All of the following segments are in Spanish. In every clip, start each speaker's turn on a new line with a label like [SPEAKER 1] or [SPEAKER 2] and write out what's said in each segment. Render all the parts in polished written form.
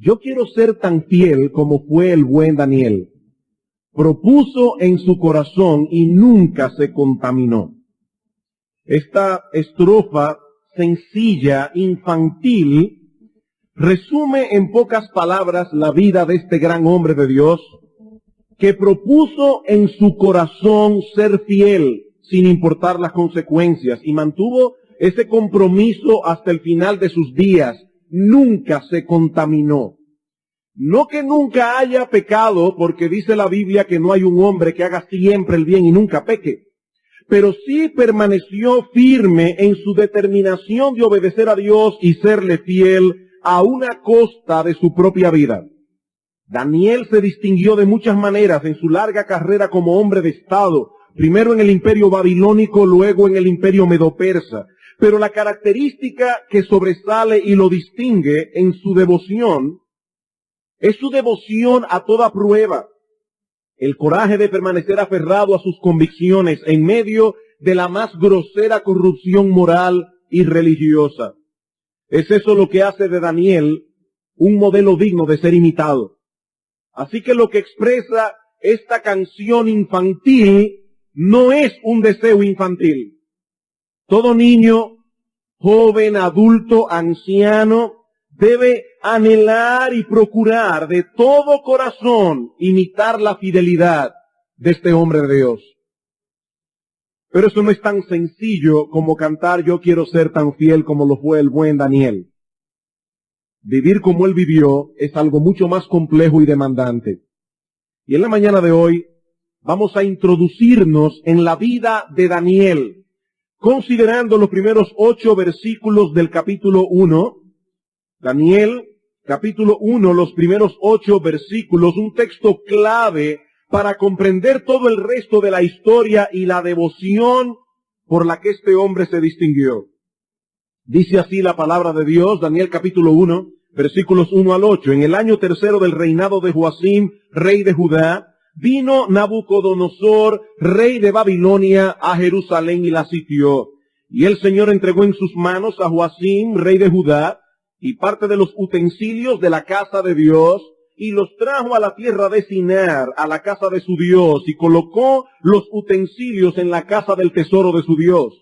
[SPEAKER 1] yo quiero ser tan fiel como fue el buen Daniel. Propuso en su corazón y nunca se contaminó. Esta estrofa sencilla, infantil, resume en pocas palabras la vida de este gran hombre de Dios, que propuso en su corazón ser fiel sin importar las consecuencias y mantuvo ese compromiso hasta el final de sus días. Nunca se contaminó. No que nunca haya pecado, porque dice la Biblia que no hay un hombre que haga siempre el bien y nunca peque. Pero sí permaneció firme en su determinación de obedecer a Dios y serle fiel a una costa de su propia vida. Daniel se distinguió de muchas maneras en su larga carrera como hombre de Estado, primero en el imperio babilónico, luego en el imperio medo-persa. Pero la característica que sobresale y lo distingue en su devoción es su devoción a toda prueba. El coraje de permanecer aferrado a sus convicciones en medio de la más grosera corrupción moral y religiosa. Es eso lo que hace de Daniel un modelo digno de ser imitado. Así que lo que expresa esta canción infantil no es un deseo infantil. Todo niño, joven, adulto, anciano, debe anhelar y procurar de todo corazón imitar la fidelidad de este hombre de Dios. Pero eso no es tan sencillo como cantar "Yo quiero ser tan fiel como lo fue el buen Daniel". Vivir como él vivió es algo mucho más complejo y demandante. Y en la mañana de hoy vamos a introducirnos en la vida de Daniel, considerando los primeros 8 versículos del capítulo 1. Daniel, capítulo 1, los primeros 8 versículos, un texto clave para comprender todo el resto de la historia y la devoción por la que este hombre se distinguió. Dice así la palabra de Dios, Daniel capítulo 1, versículos 1 al 8. En el año tercero del reinado de Joacim, rey de Judá, vino Nabucodonosor, rey de Babilonia, a Jerusalén y la sitió. Y el Señor entregó en sus manos a Joacim, rey de Judá, y parte de los utensilios de la casa de Dios, y los trajo a la tierra de Sinar, a la casa de su Dios, y colocó los utensilios en la casa del tesoro de su Dios.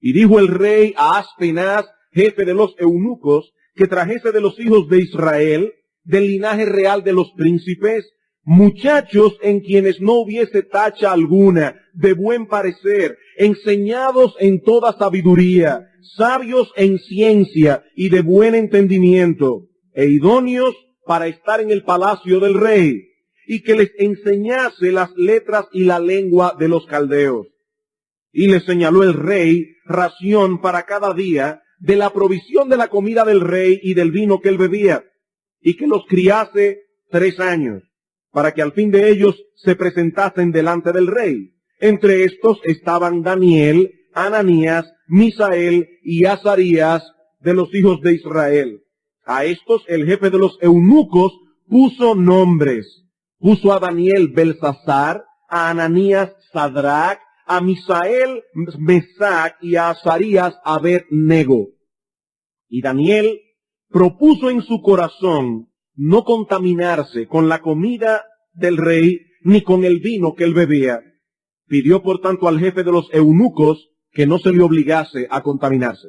[SPEAKER 1] Y dijo el rey a Aspenaz, jefe de los eunucos, que trajese de los hijos de Israel, del linaje real de los príncipes, muchachos en quienes no hubiese tacha alguna, de buen parecer, enseñados en toda sabiduría, sabios en ciencia y de buen entendimiento, e idóneos para estar en el palacio del rey, y que les enseñase las letras y la lengua de los caldeos. Y les señaló el rey ración para cada día de la provisión de la comida del rey y del vino que él bebía, y que los criase 3 años, para que al fin de ellos se presentasen delante del rey. Entre estos estaban Daniel, Ananías, Misael y Azarías de los hijos de Israel. A estos el jefe de los eunucos puso nombres. Puso a Daniel Belsasar, a Ananías Sadrach, a Misael Mesac y a Azarías Abed-nego. Y Daniel propuso en su corazón no contaminarse con la comida del rey ni con el vino que él bebía. Pidió por tanto al jefe de los eunucos que no se le obligase a contaminarse.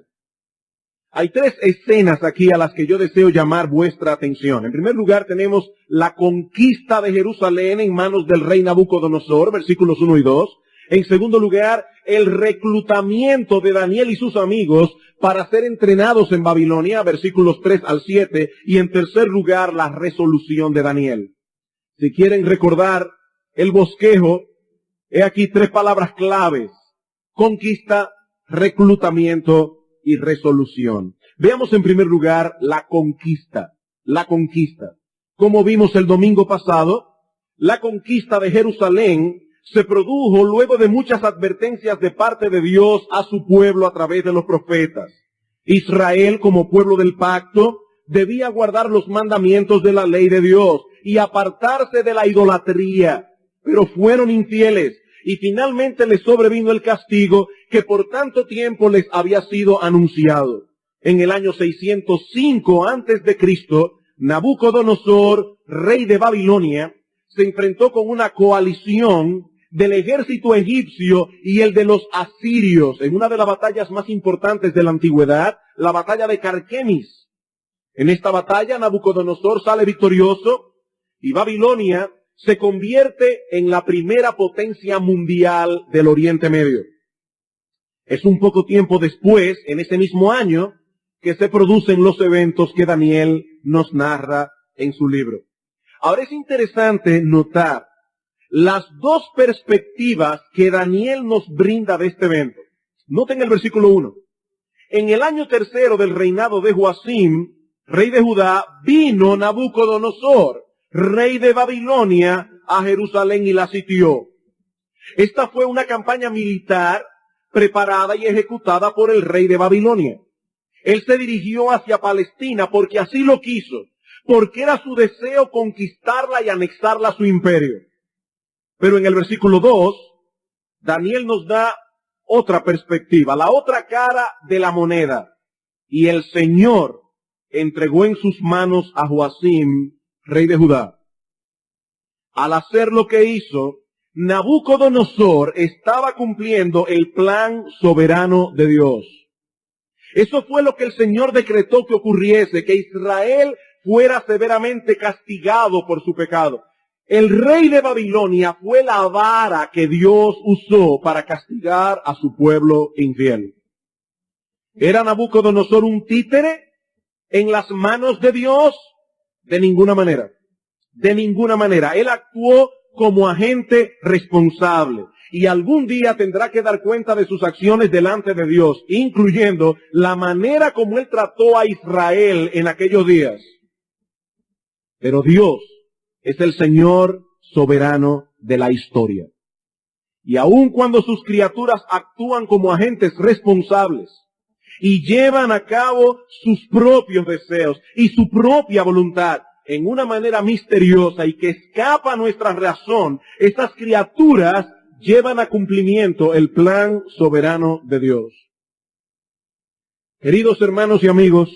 [SPEAKER 1] Hay 3 escenas aquí a las que yo deseo llamar vuestra atención. En primer lugar tenemos la conquista de Jerusalén en manos del rey Nabucodonosor, versículos 1 y 2. En segundo lugar, el reclutamiento de Daniel y sus amigos para ser entrenados en Babilonia, versículos 3 al 7. Y en tercer lugar, la resolución de Daniel. Si quieren recordar el bosquejo, he aquí 3 palabras claves: conquista, reclutamiento y resolución. Veamos en primer lugar la conquista. La conquista. Como vimos el domingo pasado, la conquista de Jerusalén se produjo luego de muchas advertencias de parte de Dios a su pueblo a través de los profetas. Israel, como pueblo del pacto, debía guardar los mandamientos de la ley de Dios y apartarse de la idolatría, pero fueron infieles. Y finalmente les sobrevino el castigo que por tanto tiempo les había sido anunciado. En el año 605 antes de Cristo, Nabucodonosor, rey de Babilonia, se enfrentó con una coalición del ejército egipcio y el de los asirios en una de las batallas más importantes de la antigüedad, la batalla de Carquemis. En esta batalla Nabucodonosor sale victorioso y Babilonia se convierte en la primera potencia mundial del Oriente Medio. Es un poco tiempo después, en ese mismo año, que se producen los eventos que Daniel nos narra en su libro. Ahora es interesante notar las dos perspectivas que Daniel nos brinda de este evento. Noten el versículo 1. En el año tercero del reinado de Joacim, rey de Judá, vino Nabucodonosor, rey de Babilonia, a Jerusalén y la sitió. Esta fue una campaña militar preparada y ejecutada por el rey de Babilonia. Él se dirigió hacia Palestina porque así lo quiso, porque era su deseo conquistarla y anexarla a su imperio. Pero en el versículo 2, Daniel nos da otra perspectiva, la otra cara de la moneda. Y el Señor entregó en sus manos a Joacim, rey de Judá. Al hacer lo que hizo, Nabucodonosor estaba cumpliendo el plan soberano de Dios. Eso fue lo que el Señor decretó que ocurriese, que Israel fuera severamente castigado por su pecado. El rey de Babilonia fue la vara que Dios usó para castigar a su pueblo infiel. ¿Era Nabucodonosor un títere en las manos de Dios? De ninguna manera. De ninguna manera. Él actuó como agente responsable y algún día tendrá que dar cuenta de sus acciones delante de Dios, incluyendo la manera como él trató a Israel en aquellos días. Pero Dios es el Señor soberano de la historia. Y aun cuando sus criaturas actúan como agentes responsables y llevan a cabo sus propios deseos y su propia voluntad en una manera misteriosa y que escapa a nuestra razón, estas criaturas llevan a cumplimiento el plan soberano de Dios. Queridos hermanos y amigos,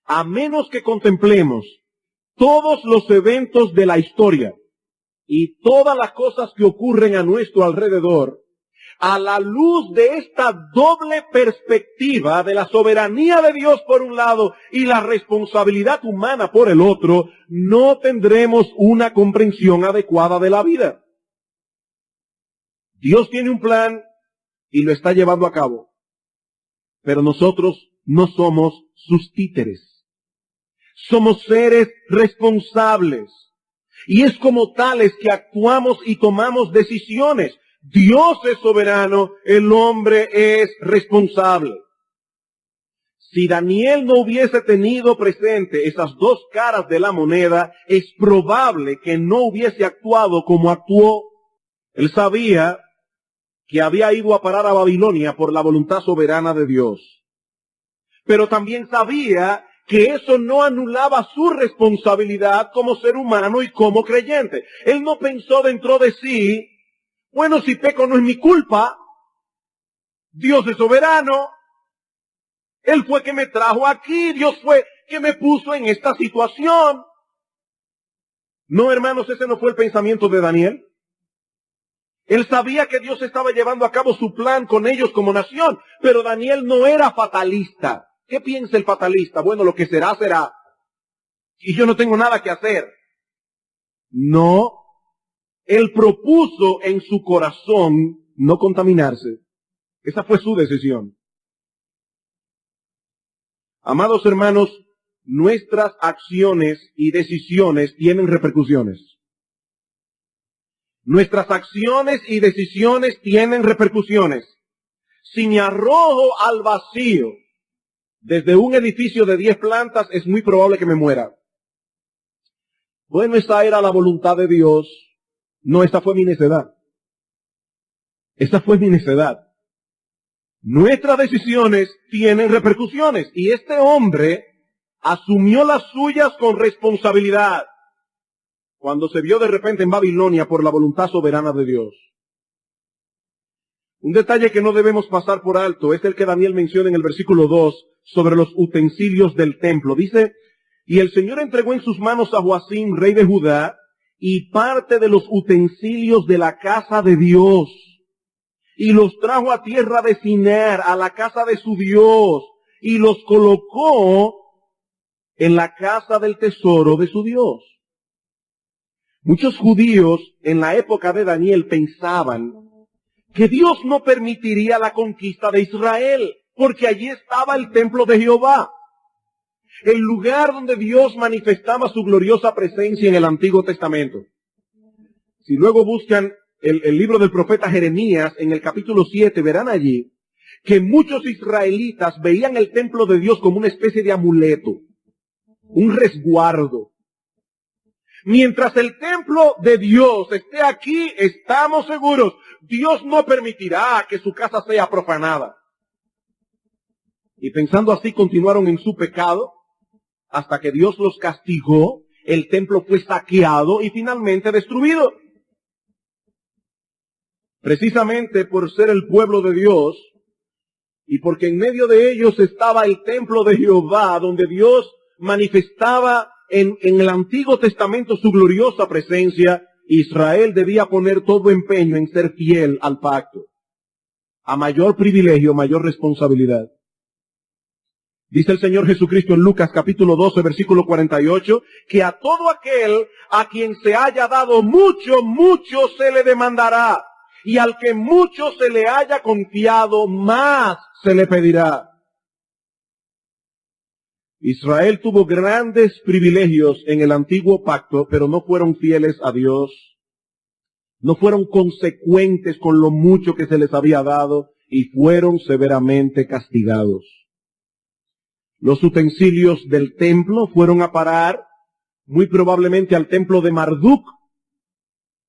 [SPEAKER 1] a menos que contemplemos todos los eventos de la historia y todas las cosas que ocurren a nuestro alrededor, a la luz de esta doble perspectiva de la soberanía de Dios por un lado y la responsabilidad humana por el otro, no tendremos una comprensión adecuada de la vida. Dios tiene un plan y lo está llevando a cabo, pero nosotros no somos sus títeres. Somos seres responsables y es como tales que actuamos y tomamos decisiones. Dios es soberano, el hombre es responsable. Si Daniel no hubiese tenido presente esas dos caras de la moneda, es probable que no hubiese actuado como actuó. Él sabía que había ido a parar a Babilonia por la voluntad soberana de Dios. Pero también sabía que eso no anulaba su responsabilidad como ser humano y como creyente. Él no pensó dentro de sí, bueno, si peco no es mi culpa, Dios es soberano, Él fue que me trajo aquí, Dios fue que me puso en esta situación. No, hermanos, ese no fue el pensamiento de Daniel. Él sabía que Dios estaba llevando a cabo su plan con ellos como nación, pero Daniel no era fatalista. ¿Qué piensa el fatalista? Bueno, lo que será, será. Y yo no tengo nada que hacer. No. Él propuso en su corazón no contaminarse. Esa fue su decisión. Amados hermanos, nuestras acciones y decisiones tienen repercusiones. Nuestras acciones y decisiones tienen repercusiones. Si me arrojo al vacío desde un edificio de 10 plantas, es muy probable que me muera. Bueno, esta era la voluntad de Dios. No, esta fue mi necedad. Esta fue mi necedad. Nuestras decisiones tienen repercusiones. Y este hombre asumió las suyas con responsabilidad cuando se vio de repente en Babilonia por la voluntad soberana de Dios. Un detalle que no debemos pasar por alto es el que Daniel menciona en el versículo 2 sobre los utensilios del templo. Dice, Y el Señor entregó en sus manos a Joacim, rey de Judá, y parte de los utensilios de la casa de Dios, y los trajo a tierra de Sinar, a la casa de su Dios, y los colocó en la casa del tesoro de su Dios. Muchos judíos en la época de Daniel pensaban que Dios no permitiría la conquista de Israel, porque allí estaba el templo de Jehová, el lugar donde Dios manifestaba su gloriosa presencia en el Antiguo Testamento. Si luego buscan el libro del profeta Jeremías, en el capítulo 7, verán allí que muchos israelitas veían el templo de Dios como una especie de amuleto, un resguardo. Mientras el templo de Dios esté aquí, estamos seguros, Dios no permitirá que su casa sea profanada. Y pensando así, continuaron en su pecado, hasta que Dios los castigó, el templo fue saqueado y finalmente destruido. Precisamente por ser el pueblo de Dios, y porque en medio de ellos estaba el templo de Jehová, donde Dios manifestaba en el Antiguo Testamento su gloriosa presencia, Israel debía poner todo empeño en ser fiel al pacto. A mayor privilegio, mayor responsabilidad. Dice el Señor Jesucristo en Lucas capítulo 12, versículo 48, que a todo aquel a quien se haya dado mucho, mucho se le demandará. Y al que mucho se le haya confiado, más se le pedirá. Israel tuvo grandes privilegios en el antiguo pacto, pero no fueron fieles a Dios. No fueron consecuentes con lo mucho que se les había dado y fueron severamente castigados. Los utensilios del templo fueron a parar muy probablemente al templo de Marduk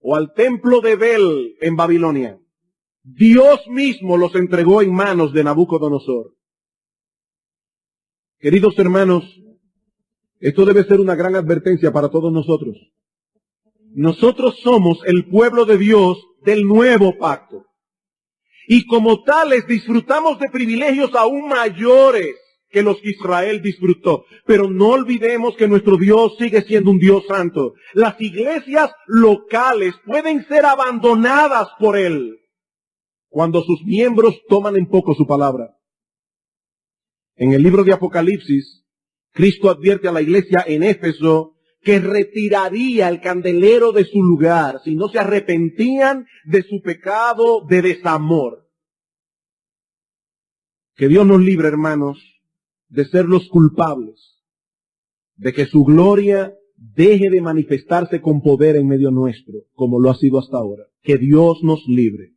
[SPEAKER 1] o al templo de Bel en Babilonia. Dios mismo los entregó en manos de Nabucodonosor. Queridos hermanos, esto debe ser una gran advertencia para todos nosotros. Nosotros somos el pueblo de Dios del nuevo pacto. Y como tales disfrutamos de privilegios aún mayores que los que Israel disfrutó. Pero no olvidemos que nuestro Dios sigue siendo un Dios santo. Las iglesias locales pueden ser abandonadas por Él cuando sus miembros toman en poco su palabra. En el libro de Apocalipsis, Cristo advierte a la iglesia en Éfeso que retiraría el candelero de su lugar si no se arrepentían de su pecado de desamor. Que Dios nos libre, hermanos, de ser los culpables, de que su gloria deje de manifestarse con poder en medio nuestro, como lo ha sido hasta ahora. Que Dios nos libre.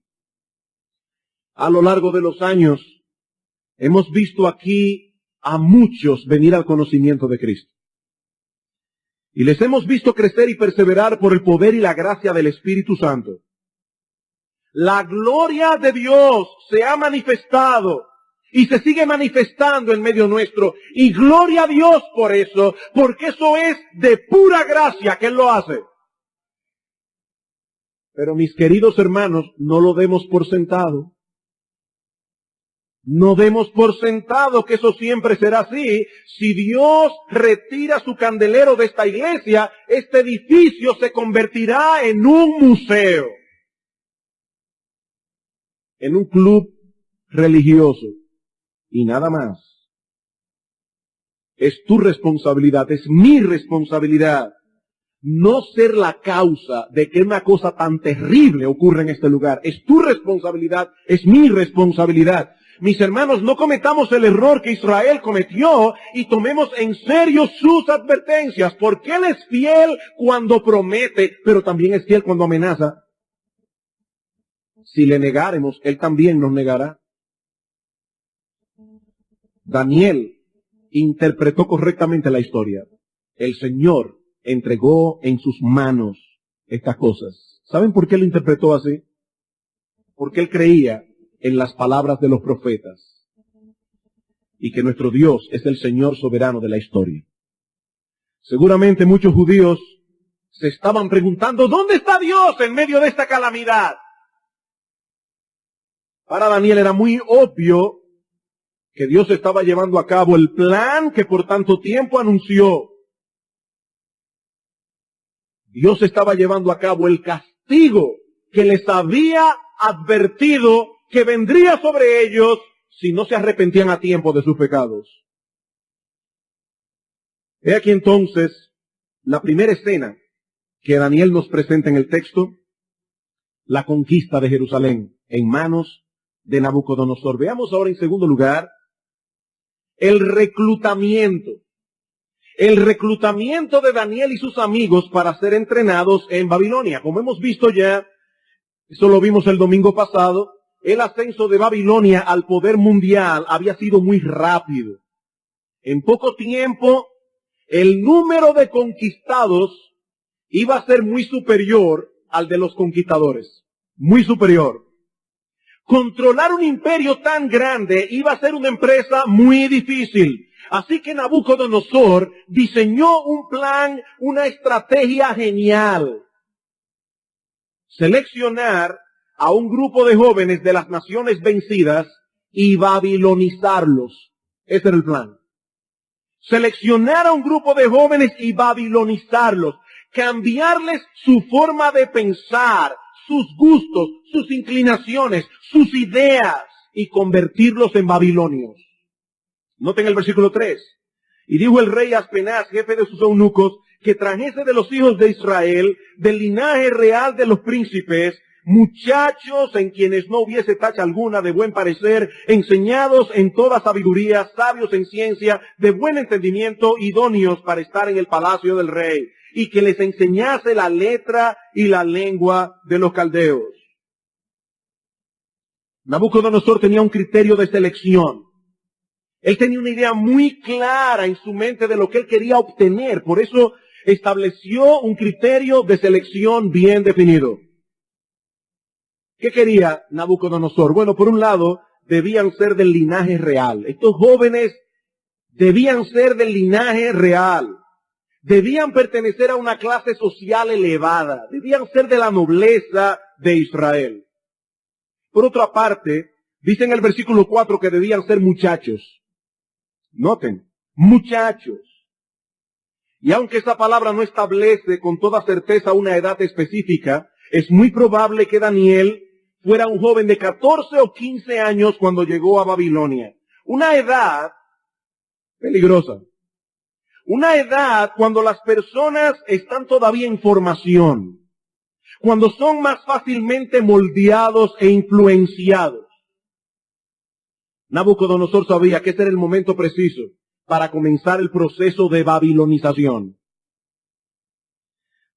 [SPEAKER 1] A lo largo de los años, hemos visto aquí a muchos venir al conocimiento de Cristo. Y les hemos visto crecer y perseverar por el poder y la gracia del Espíritu Santo. La gloria de Dios se ha manifestado y se sigue manifestando en medio nuestro. Y gloria a Dios por eso, porque eso es de pura gracia que Él lo hace. Pero mis queridos hermanos, no lo demos por sentado. No demos por sentado que eso siempre será así. Si Dios retira su candelero de esta iglesia, este edificio se convertirá en un museo, en un club religioso y nada más. Es tu responsabilidad, es mi responsabilidad, no ser la causa de que una cosa tan terrible ocurra en este lugar. Es tu responsabilidad, es mi responsabilidad. Mis hermanos, no cometamos el error que Israel cometió y tomemos en serio sus advertencias, porque Él es fiel cuando promete, pero también es fiel cuando amenaza. Si le negáremos, Él también nos negará. Daniel interpretó correctamente la historia. El Señor entregó en sus manos estas cosas. ¿Saben por qué lo interpretó así? Porque él creía en las palabras de los profetas y que nuestro Dios es el Señor soberano de la historia. Seguramente muchos judíos se estaban preguntando, ¿dónde está Dios en medio de esta calamidad? Para Daniel era muy obvio que Dios estaba llevando a cabo el plan que por tanto tiempo anunció. Dios estaba llevando a cabo el castigo que les había advertido que vendría sobre ellos si no se arrepentían a tiempo de sus pecados. He aquí entonces la primera escena que Daniel nos presenta en el texto, la conquista de Jerusalén en manos de Nabucodonosor. Veamos ahora en segundo lugar el reclutamiento. El reclutamiento de Daniel y sus amigos para ser entrenados en Babilonia. Como hemos visto ya, eso lo vimos el domingo pasado, el ascenso de Babilonia al poder mundial había sido muy rápido. En poco tiempo, el número de conquistados iba a ser muy superior al de los conquistadores. Muy superior. Controlar un imperio tan grande iba a ser una empresa muy difícil. Así que Nabucodonosor diseñó un plan, una estrategia genial. Seleccionar a un grupo de jóvenes de las naciones vencidas y babilonizarlos. Ese era el plan. Seleccionar a un grupo de jóvenes y babilonizarlos. Cambiarles su forma de pensar, sus gustos, sus inclinaciones, sus ideas y convertirlos en babilonios. Noten el versículo 3. Y dijo el rey Aspenaz, jefe de sus eunucos, que trajese de los hijos de Israel, del linaje real de los príncipes, muchachos en quienes no hubiese tacha alguna, de buen parecer, enseñados en toda sabiduría, sabios en ciencia, de buen entendimiento, idóneos para estar en el palacio del rey, y que les enseñase la letra y la lengua de los caldeos. Nabucodonosor tenía un criterio de selección. Él tenía una idea muy clara en su mente de lo que él quería obtener. Por eso estableció un criterio de selección bien definido. ¿Qué quería Nabucodonosor? Bueno, por un lado, debían ser del linaje real. Estos jóvenes debían ser del linaje real. Debían pertenecer a una clase social elevada. Debían ser de la nobleza de Israel. Por otra parte, dice en el versículo 4 que debían ser muchachos. Noten, muchachos. Y aunque esa palabra no establece con toda certeza una edad específica, es muy probable que Daniel fuera un joven de 14 o 15 años cuando llegó a Babilonia. Una edad peligrosa. Una edad cuando las personas están todavía en formación. Cuando son más fácilmente moldeados e influenciados. Nabucodonosor sabía que ese era el momento preciso para comenzar el proceso de babilonización.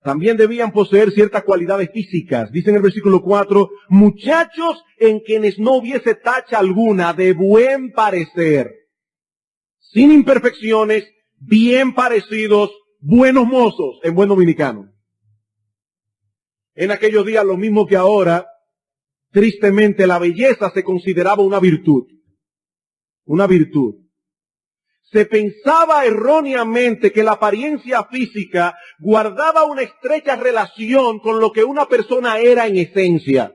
[SPEAKER 1] También debían poseer ciertas cualidades físicas. Dice en el versículo 4, muchachos en quienes no hubiese tacha alguna, de buen parecer, sin imperfecciones, bien parecidos, buenos mozos, en buen dominicano. En aquellos días, lo mismo que ahora, tristemente la belleza se consideraba una virtud. Una virtud. Se pensaba erróneamente que la apariencia física guardaba una estrecha relación con lo que una persona era en esencia.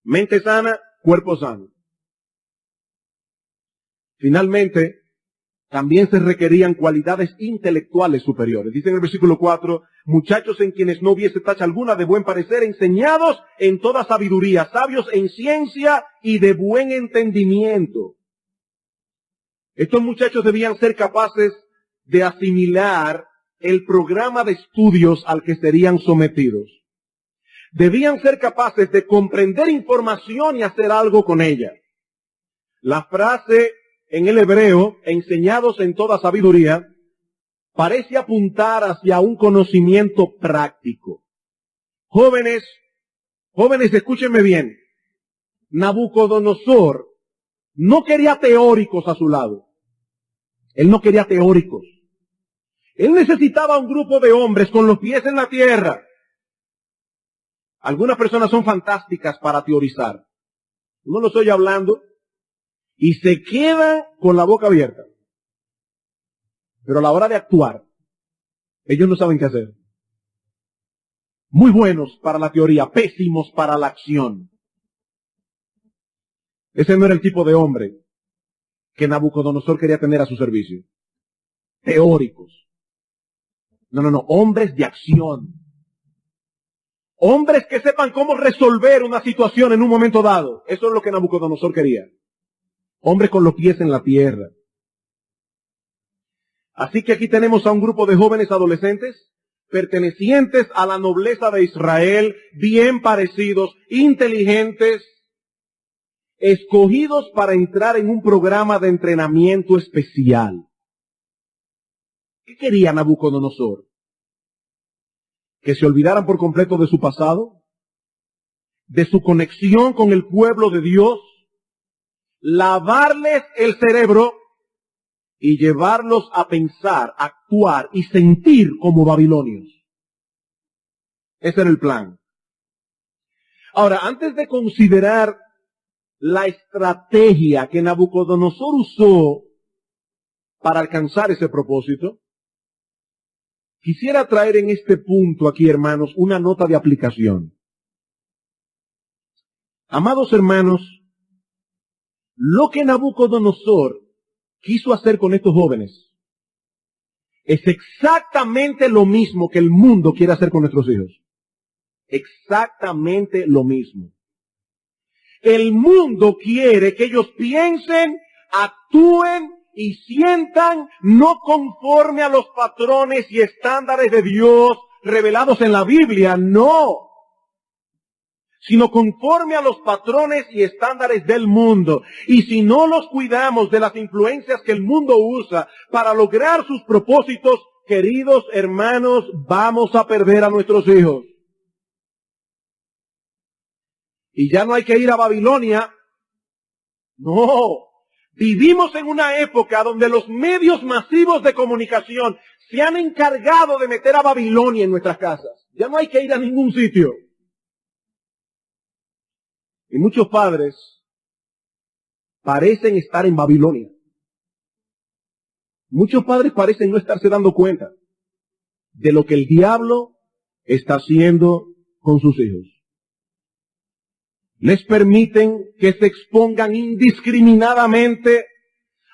[SPEAKER 1] Mente sana, cuerpo sano. Finalmente, también se requerían cualidades intelectuales superiores. Dice en el versículo 4, muchachos en quienes no hubiese tacha alguna, de buen parecer, enseñados en toda sabiduría, sabios en ciencia y de buen entendimiento. Estos muchachos debían ser capaces de asimilar el programa de estudios al que serían sometidos. Debían ser capaces de comprender información y hacer algo con ella. La frase en el hebreo, enseñados en toda sabiduría, parece apuntar hacia un conocimiento práctico. Jóvenes, escúchenme bien. Nabucodonosor no quería teóricos a su lado. Él no quería teóricos. Él necesitaba un grupo de hombres con los pies en la tierra. Algunas personas son fantásticas para teorizar. Uno los oye hablando y se quedan con la boca abierta. Pero a la hora de actuar, ellos no saben qué hacer. Muy buenos para la teoría, pésimos para la acción. Ese no era el tipo de hombre que Nabucodonosor quería tener a su servicio. Teóricos. No, hombres de acción. Hombres que sepan cómo resolver una situación en un momento dado. Eso es lo que Nabucodonosor quería. Hombres con los pies en la tierra. Así que aquí tenemos a un grupo de jóvenes adolescentes pertenecientes a la nobleza de Israel, bien parecidos, inteligentes, escogidos para entrar en un programa de entrenamiento especial. ¿Qué quería Nabucodonosor? ¿Que se olvidaran por completo de su pasado? ¿De su conexión con el pueblo de Dios? ¿Lavarles el cerebro y llevarlos a pensar, actuar y sentir como babilonios? Ese era el plan. Ahora, antes de considerar la estrategia que Nabucodonosor usó para alcanzar ese propósito, quisiera traer en este punto aquí, hermanos, una nota de aplicación. Amados hermanos, lo que Nabucodonosor quiso hacer con estos jóvenes es exactamente lo mismo que el mundo quiere hacer con nuestros hijos. Exactamente lo mismo. El mundo quiere que ellos piensen, actúen y sientan no conforme a los patrones y estándares de Dios revelados en la Biblia, no, sino conforme a los patrones y estándares del mundo. Y si no los cuidamos de las influencias que el mundo usa para lograr sus propósitos, queridos hermanos, vamos a perder a nuestros hijos. Y ya no hay que ir a Babilonia. No. Vivimos en una época donde los medios masivos de comunicación se han encargado de meter a Babilonia en nuestras casas. Ya no hay que ir a ningún sitio. Y muchos padres parecen estar en Babilonia. Muchos padres parecen no estarse dando cuenta de lo que el diablo está haciendo con sus hijos. Les permiten que se expongan indiscriminadamente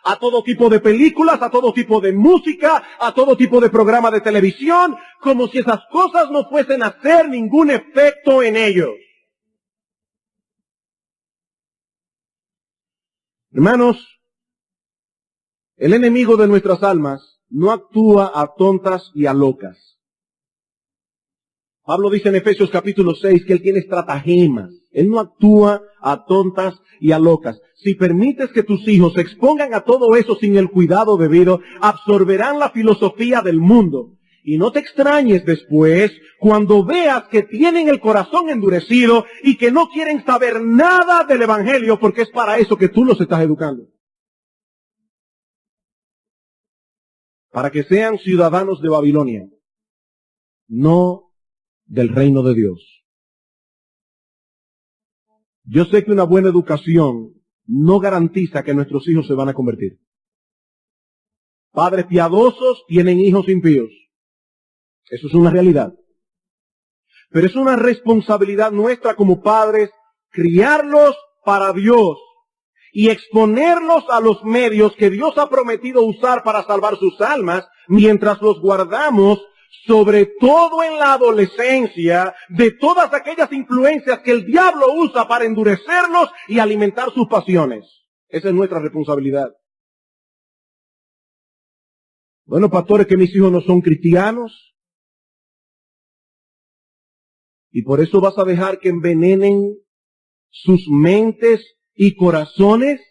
[SPEAKER 1] a todo tipo de películas, a todo tipo de música, a todo tipo de programas de televisión, como si esas cosas no fuesen a hacer ningún efecto en ellos. Hermanos, el enemigo de nuestras almas no actúa a tontas y a locas. Pablo dice en Efesios capítulo 6 que él tiene estratagemas. Él no actúa a tontas y a locas. Si permites que tus hijos se expongan a todo eso sin el cuidado debido, absorberán la filosofía del mundo. Y no te extrañes después cuando veas que tienen el corazón endurecido y que no quieren saber nada del Evangelio, porque es para eso que tú los estás educando. Para que sean ciudadanos de Babilonia, no del reino de Dios. Yo sé que una buena educación no garantiza que nuestros hijos se van a convertir. Padres piadosos tienen hijos impíos. Eso es una realidad. Pero es una responsabilidad nuestra como padres criarlos para Dios y exponerlos a los medios que Dios ha prometido usar para salvar sus almas mientras los guardamos, sobre todo en la adolescencia, de todas aquellas influencias que el diablo usa para endurecerlos y alimentar sus pasiones. Esa es nuestra responsabilidad. Bueno, pastores, que mis hijos no son cristianos. Y por eso vas a dejar que envenenen sus mentes y corazones.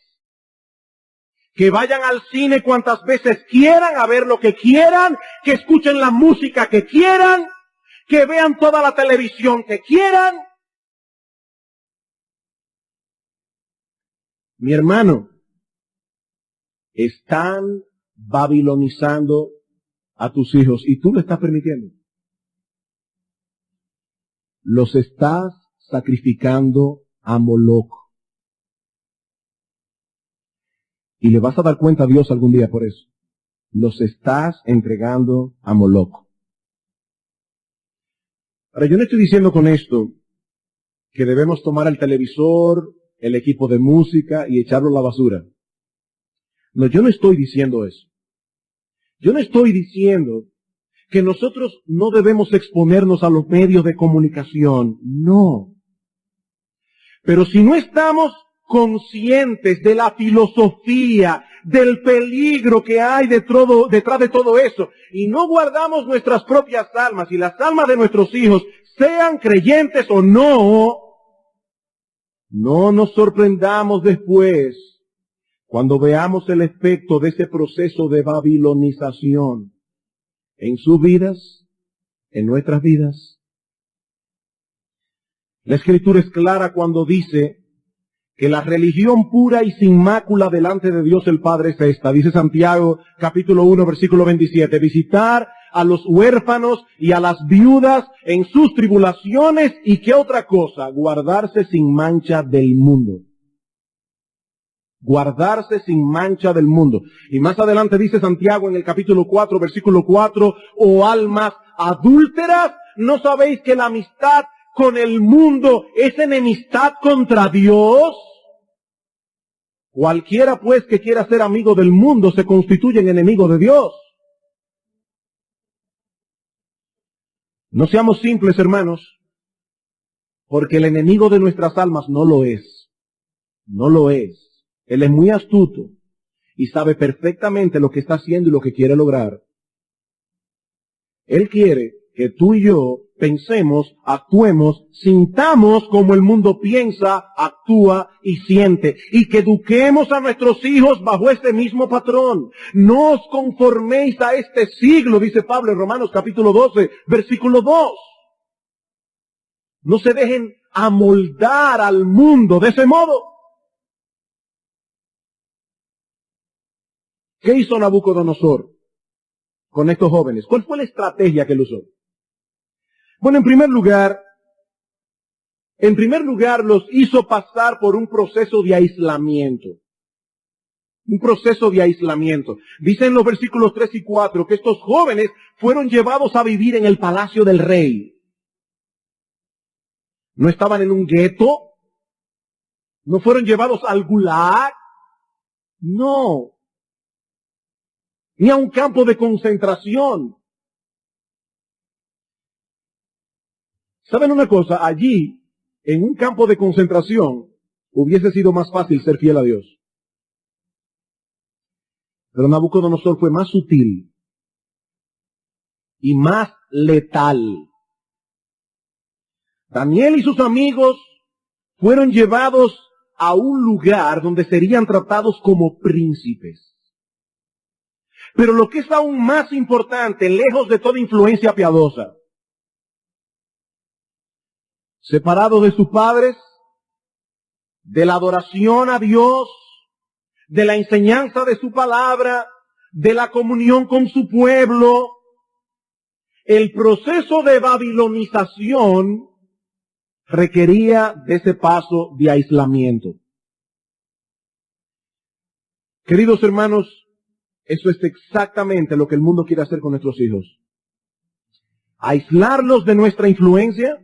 [SPEAKER 1] Que vayan al cine cuantas veces quieran, a ver lo que quieran, que escuchen la música que quieran, que vean toda la televisión que quieran. Mi hermano, están babilonizando a tus hijos y tú lo estás permitiendo. Los estás sacrificando a Moloch. Y le vas a dar cuenta a Dios algún día por eso. Los estás entregando a Moloch. Ahora, yo no estoy diciendo con esto que debemos tomar el televisor, el equipo de música y echarlo a la basura. No, yo no estoy diciendo eso. Yo no estoy diciendo que nosotros no debemos exponernos a los medios de comunicación. No. Pero si no estamos conscientes de la filosofía, del peligro que hay detrás de todo eso, y no guardamos nuestras propias almas y las almas de nuestros hijos, sean creyentes o no, no nos sorprendamos después cuando veamos el efecto de ese proceso de babilonización en sus vidas, en nuestras vidas. La Escritura es clara cuando dice que la religión pura y sin mácula delante de Dios el Padre es esta. Dice Santiago, capítulo 1, versículo 27, visitar a los huérfanos y a las viudas en sus tribulaciones, y ¿qué otra cosa? Guardarse sin mancha del mundo. Guardarse sin mancha del mundo. Y más adelante dice Santiago en el capítulo 4, versículo 4, oh almas adúlteras, ¿no sabéis que la amistad con el mundo es enemistad contra Dios? Cualquiera pues que quiera ser amigo del mundo se constituye en enemigo de Dios. No seamos simples, hermanos, porque el enemigo de nuestras almas no lo es. No lo es. Él es muy astuto y sabe perfectamente lo que está haciendo y lo que quiere lograr. Él quiere que tú y yo pensemos, actuemos, sintamos como el mundo piensa, actúa y siente, y que eduquemos a nuestros hijos bajo este mismo patrón. No os conforméis a este siglo, dice Pablo en Romanos capítulo 12, versículo 2. No se dejen amoldar al mundo de ese modo. ¿Qué hizo Nabucodonosor con estos jóvenes? ¿Cuál fue la estrategia que él usó? Bueno, en primer lugar, los hizo pasar por un proceso de aislamiento. Un proceso de aislamiento. Dicen los versículos 3 y 4 que estos jóvenes fueron llevados a vivir en el palacio del rey. No estaban en un gueto. No fueron llevados al gulag. No. Ni a un campo de concentración. ¿Saben una cosa? Allí, en un campo de concentración, hubiese sido más fácil ser fiel a Dios. Pero Nabucodonosor fue más sutil y más letal. Daniel y sus amigos fueron llevados a un lugar donde serían tratados como príncipes. Pero lo que es aún más importante, lejos de toda influencia piadosa, separados de sus padres, de la adoración a Dios, de la enseñanza de su palabra, de la comunión con su pueblo, el proceso de babilonización requería de ese paso de aislamiento. Queridos hermanos, eso es exactamente lo que el mundo quiere hacer con nuestros hijos. Aislarlos de nuestra influencia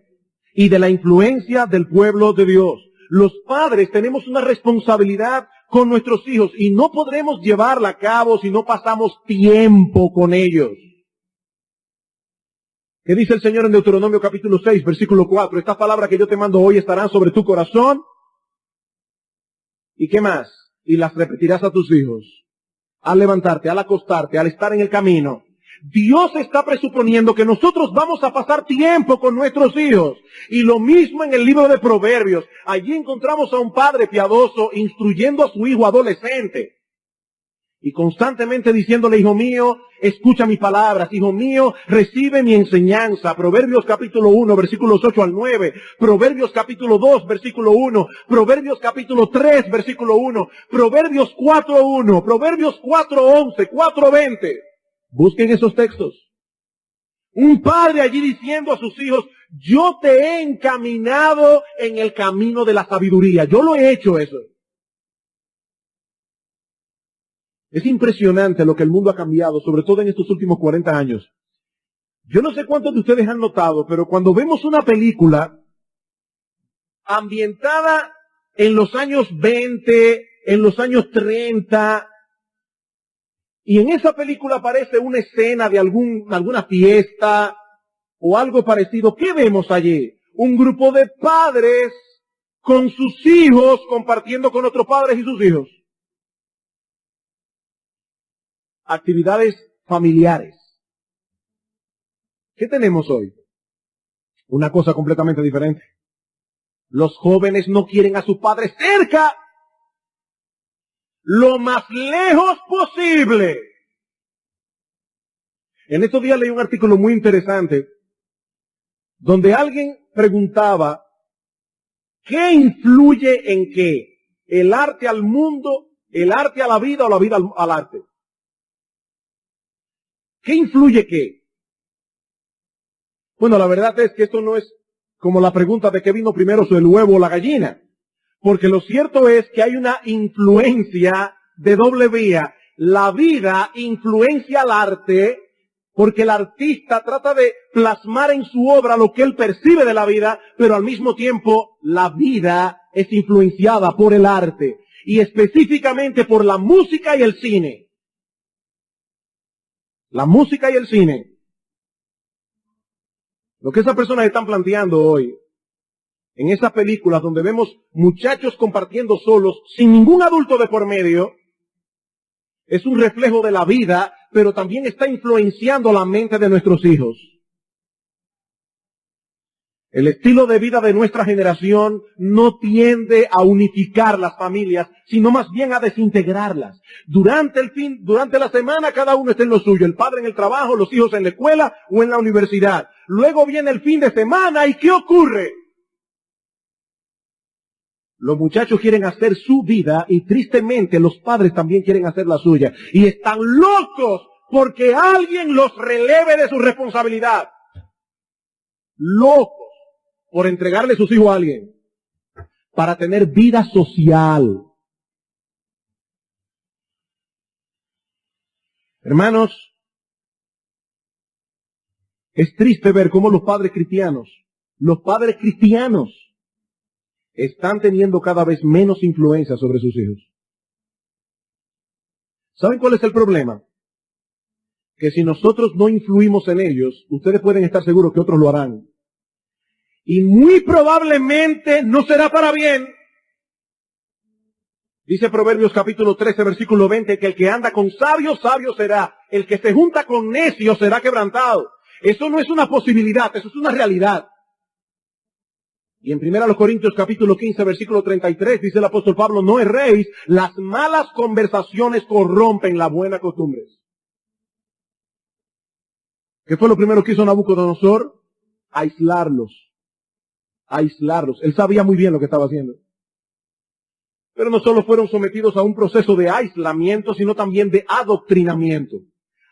[SPEAKER 1] y de la influencia del pueblo de Dios. Los padres tenemos una responsabilidad con nuestros hijos y no podremos llevarla a cabo si no pasamos tiempo con ellos. ¿Qué dice el Señor en Deuteronomio capítulo 6, versículo 4? Estas palabras que yo te mando hoy estarán sobre tu corazón. ¿Y qué más? Y las repetirás a tus hijos. Al levantarte, al acostarte, al estar en el camino. Dios está presuponiendo que nosotros vamos a pasar tiempo con nuestros hijos. Y lo mismo en el libro de Proverbios. Allí encontramos a un padre piadoso instruyendo a su hijo adolescente. Y constantemente diciéndole, hijo mío, escucha mis palabras, hijo mío, recibe mi enseñanza. Proverbios capítulo 1, versículos 8 al 9. Proverbios capítulo 2, versículo 1. Proverbios capítulo 3, versículo 1. Proverbios 4, 1. Proverbios 4, 11, 4, 20. Busquen esos textos. Un padre allí diciendo a sus hijos, yo te he encaminado en el camino de la sabiduría. Yo lo he hecho eso. Es impresionante lo que el mundo ha cambiado, sobre todo en estos últimos 40 años. Yo no sé cuántos de ustedes han notado, pero cuando vemos una película ambientada en los años 20, en los años 30, Y en esa película aparece una escena de alguna fiesta o algo parecido. ¿Qué vemos allí? Un grupo de padres con sus hijos compartiendo con otros padres y sus hijos. Actividades familiares. ¿Qué tenemos hoy? Una cosa completamente diferente. Los jóvenes no quieren a sus padres cerca, lo más lejos posible. En estos días leí un artículo muy interesante donde alguien preguntaba ¿qué influye en qué? ¿El arte al mundo, el arte a la vida o la vida al arte? ¿Qué influye qué? Bueno, la verdad es que esto no es como la pregunta de qué vino primero, el huevo o la gallina. Porque lo cierto es que hay una influencia de doble vía. La vida influencia al arte porque el artista trata de plasmar en su obra lo que él percibe de la vida, pero al mismo tiempo la vida es influenciada por el arte y específicamente por la música y el cine. La música y el cine. Lo que esas personas están planteando hoy, en esas películas donde vemos muchachos compartiendo solos, sin ningún adulto de por medio, es un reflejo de la vida, pero también está influenciando la mente de nuestros hijos. El estilo de vida de nuestra generación no tiende a unificar las familias, sino más bien a desintegrarlas. Durante la semana cada uno está en lo suyo, el padre en el trabajo, los hijos en la escuela o en la universidad. Luego viene el fin de semana y ¿qué ocurre? Los muchachos quieren hacer su vida y tristemente los padres también quieren hacer la suya. Y están locos porque alguien los releve de su responsabilidad. Locos por entregarle sus hijos a alguien para tener vida social. Hermanos, es triste ver cómo los padres cristianos están teniendo cada vez menos influencia sobre sus hijos. ¿Saben cuál es el problema? Que si nosotros no influimos en ellos, ustedes pueden estar seguros que otros lo harán. Y muy probablemente no será para bien. Dice Proverbios capítulo 13, versículo 20, que el que anda con sabios, sabio será. El que se junta con necios será quebrantado. Eso no es una posibilidad, eso es una realidad. Y en 1 Corintios capítulo 15, versículo 33, dice el apóstol Pablo, no erréis, las malas conversaciones corrompen las buenas costumbres. ¿Qué fue lo primero que hizo Nabucodonosor? Aislarlos. Él sabía muy bien lo que estaba haciendo. Pero no solo fueron sometidos a un proceso de aislamiento, sino también de adoctrinamiento.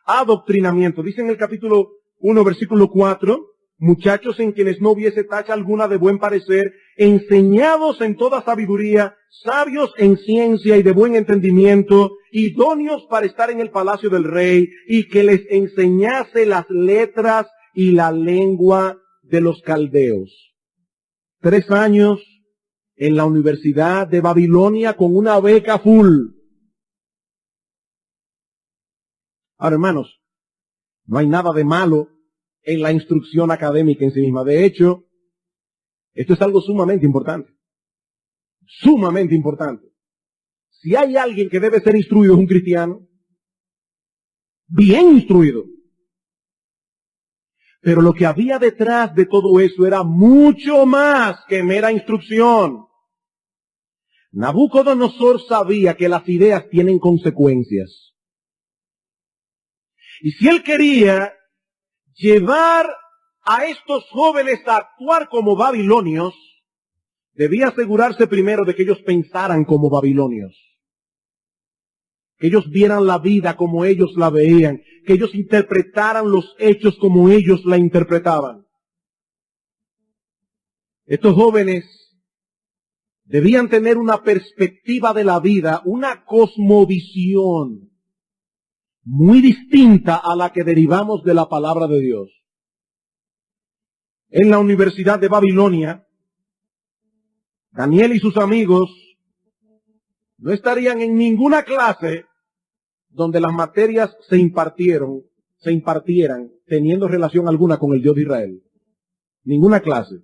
[SPEAKER 1] Adoctrinamiento. Dice en el capítulo 1, versículo 4, muchachos en quienes no hubiese tacha alguna de buen parecer, enseñados en toda sabiduría, sabios en ciencia y de buen entendimiento, idóneos para estar en el palacio del rey, y que les enseñase las letras y la lengua de los caldeos. 3 años en la Universidad de Babilonia con una beca full. Ahora, hermanos, no hay nada de malo en la instrucción académica en sí misma. De hecho, esto es algo sumamente importante. Sumamente importante. Si hay alguien que debe ser instruido, es un cristiano. Bien instruido. Pero lo que había detrás de todo eso era mucho más que mera instrucción. Nabucodonosor sabía que las ideas tienen consecuencias. Y si él quería llevar a estos jóvenes a actuar como babilonios, debía asegurarse primero de que ellos pensaran como babilonios. Que ellos vieran la vida como ellos la veían. Que ellos interpretaran los hechos como ellos la interpretaban. Estos jóvenes debían tener una perspectiva de la vida, una cosmovisión muy distinta a la que derivamos de la palabra de Dios. En la Universidad de Babilonia, Daniel y sus amigos no estarían en ninguna clase donde las materias se impartieran teniendo relación alguna con el Dios de Israel. Ninguna clase.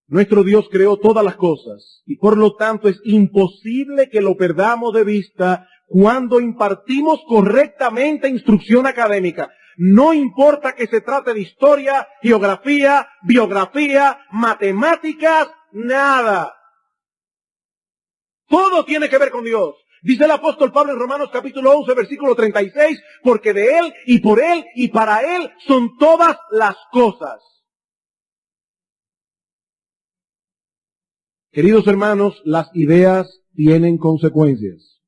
[SPEAKER 1] Nuestro Dios creó todas las cosas y por lo tanto es imposible que lo perdamos de vista cuando impartimos correctamente instrucción académica. No importa que se trate de historia, geografía, biografía, matemáticas, nada. Todo tiene que ver con Dios. Dice el apóstol Pablo en Romanos capítulo 11, versículo 36, porque de Él y por Él y para Él son todas las cosas. Queridos hermanos, las ideas tienen consecuencias.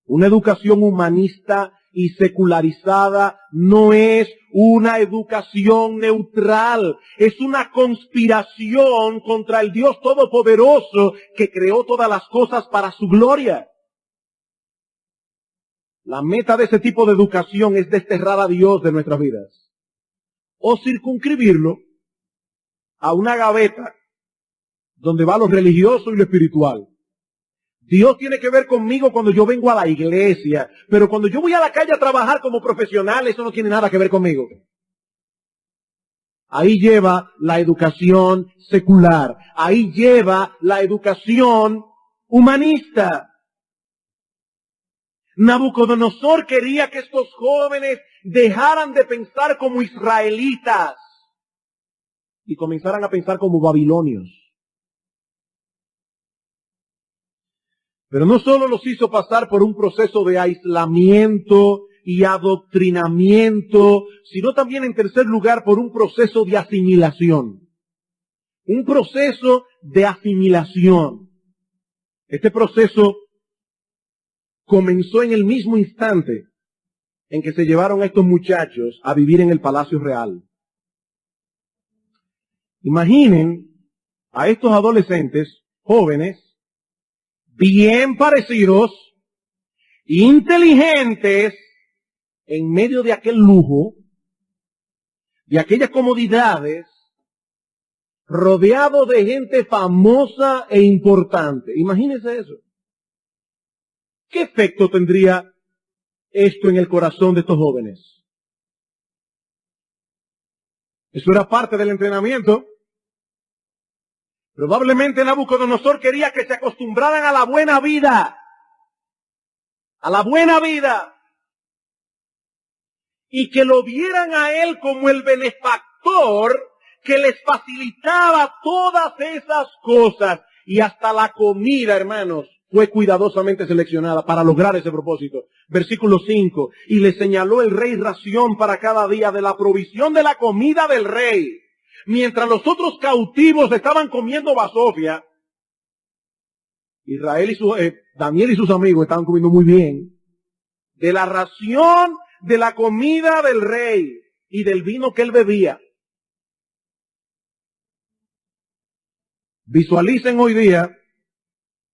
[SPEAKER 1] Una educación humanista y secularizada no es una educación neutral, es una conspiración contra el Dios Todopoderoso que creó todas las cosas para su gloria. La meta de ese tipo de educación es desterrar a Dios de nuestras vidas o circunscribirlo a una gaveta donde va lo religioso y lo espiritual. Dios tiene que ver conmigo cuando yo vengo a la iglesia, pero cuando yo voy a la calle a trabajar como profesional, eso no tiene nada que ver conmigo. Ahí lleva la educación secular, ahí lleva la educación humanista. Nabucodonosor quería que estos jóvenes dejaran de pensar como israelitas y comenzaran a pensar como babilonios. Pero no solo los hizo pasar por un proceso de aislamiento y adoctrinamiento, sino también en tercer lugar por un proceso de asimilación. Un proceso de asimilación. Este proceso comenzó en el mismo instante en que se llevaron a estos muchachos a vivir en el Palacio Real. Imaginen a estos adolescentes jóvenes, bien parecidos, inteligentes, en medio de aquel lujo, de aquellas comodidades, rodeados de gente famosa e importante. Imagínense eso. ¿Qué efecto tendría esto en el corazón de estos jóvenes? Eso era parte del entrenamiento. Probablemente Nabucodonosor quería que se acostumbraran a la buena vida. A la buena vida. Y que lo vieran a él como el benefactor que les facilitaba todas esas cosas. Y hasta la comida, hermanos, fue cuidadosamente seleccionada para lograr ese propósito. Versículo 5. Y le señaló el rey ración para cada día de la provisión de la comida del rey. Mientras los otros cautivos estaban comiendo basofia, Daniel y sus amigos estaban comiendo muy bien de la ración de la comida del rey y del vino que él bebía. Visualicen hoy día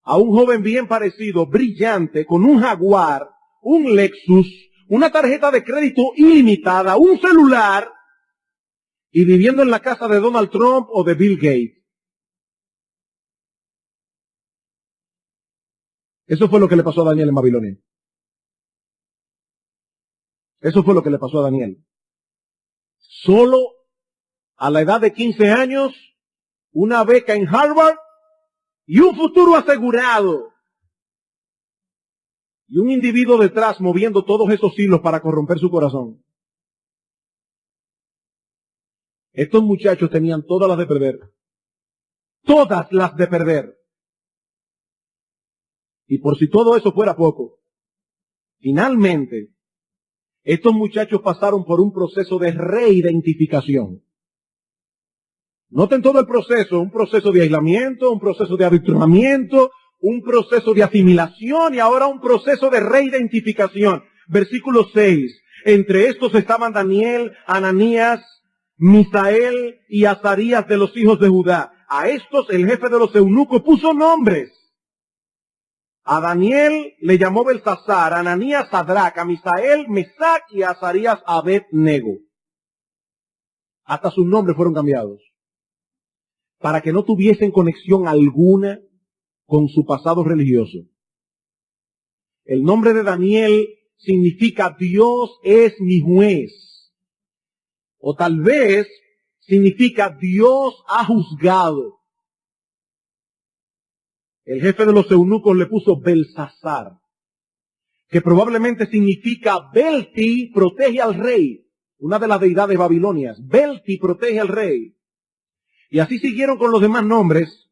[SPEAKER 1] a un joven bien parecido, brillante, con un Jaguar, un Lexus, una tarjeta de crédito ilimitada, un celular, y viviendo en la casa de Donald Trump o de Bill Gates. Eso fue lo que le pasó a Daniel en Babilonia. Eso fue lo que le pasó a Daniel. Solo a la edad de 15 años, una beca en Harvard y un futuro asegurado. Y un individuo detrás moviendo todos esos hilos para corromper su corazón. Estos muchachos tenían todas las de perder. Todas las de perder. Y por si todo eso fuera poco, finalmente, estos muchachos pasaron por un proceso de reidentificación. Noten todo el proceso, un proceso de aislamiento, un proceso de adoctrinamiento, un proceso de asimilación y ahora un proceso de reidentificación. Versículo 6. Entre estos estaban Daniel, Ananías, Misael y Azarías de los hijos de Judá. A estos el jefe de los eunucos puso nombres. A Daniel le llamó Belsasar, a Ananías Sadrac, a Misael Mesac y a Azarías Abed-nego. Hasta sus nombres fueron cambiados, para que no tuviesen conexión alguna con su pasado religioso. El nombre de Daniel significa Dios es mi juez. O tal vez significa Dios ha juzgado. El jefe de los eunucos le puso Belsasar, que probablemente significa Belti protege al rey, una de las deidades babilonias. Belti protege al rey. Y así siguieron con los demás nombres,